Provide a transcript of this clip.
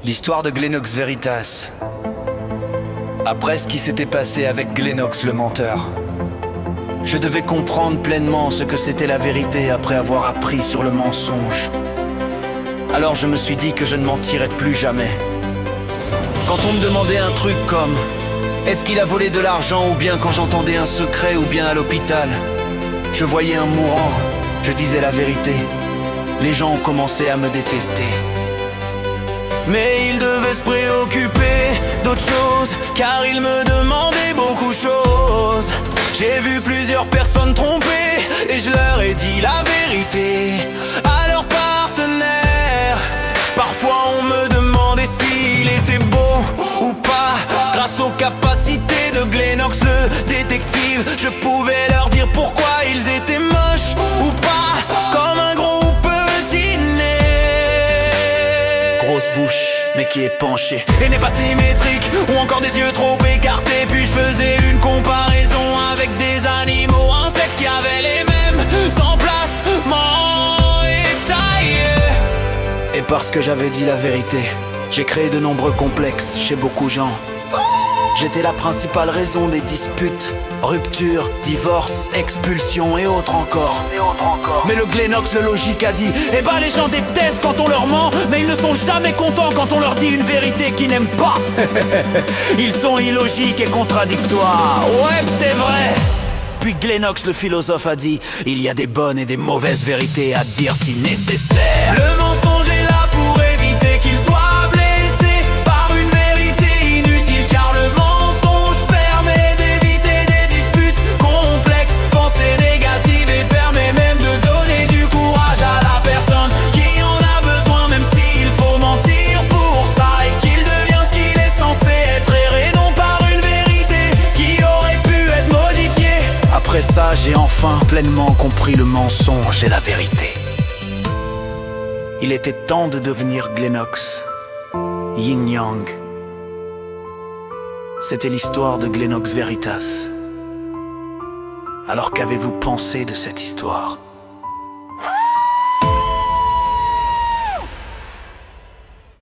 L'histoire de Glenox Veritas. Après ce qui s'était passé avec Glenox le menteur, je devais comprendre pleinement ce que c'était la vérité après avoir appris sur le mensonge. Alors je me suis dit que je ne mentirais plus jamais. Quand on me demandait un truc comme est-ce qu'il a volé de l'argent, ou bien quand j'entendais un secret, ou bien à l'hôpital, je voyais un mourant, je disais la vérité. Les gens ont commencé à me détester. Mais il devait se préoccuper d'autre chose, car il me demandait beaucoup de choses. J'ai vu plusieurs personnes trompées, et je leur ai dit la vérité à leurs partenaires. Parfois on me demandait s'il était beau ou pas. Grâce aux capacités de Glenox le détective, je pouvais leur dire pourquoi ils étaient moches ou pas. Comme un gros ou petit nez, grosse bouche mais qui est penché et n'est pas symétrique, ou encore des yeux trop écartés. Puis je faisais une comparaison avec des animaux, insectes qui avaient les mêmes emplacements et tailles. Et parce que j'avais dit la vérité, j'ai créé de nombreux complexes chez beaucoup de gens. J'étais la principale raison des disputes, ruptures, divorces, expulsions et autres encore. Mais le Glenox, le logique, a dit eh ben les gens détestent quand on leur ment, mais ils ne sont jamais contents quand on leur dit une vérité qu'ils n'aiment pas. Ils sont illogiques et contradictoires. Ouais, c'est vrai. Puis Glenox, le philosophe, a dit il y a des bonnes et des mauvaises vérités à dire si nécessaire. Le mensonge est là pour éviter qu'il soit blessé par une vérité inutile, car le mensonge permet d'éviter des disputes complexes, pensées négatives, et permet même de donner du courage à la personne qui en a besoin, même s'il faut mentir pour ça, et qu'il devient ce qu'il est censé être, et non par une vérité qui aurait pu être modifiée. Après ça, j'ai enfin pleinement compris le mensonge et la vérité. Il était temps de devenir Glenox, Yin-Yang. C'était l'histoire de Glenox Veritas. Alors qu'avez-vous pensé de cette histoire ?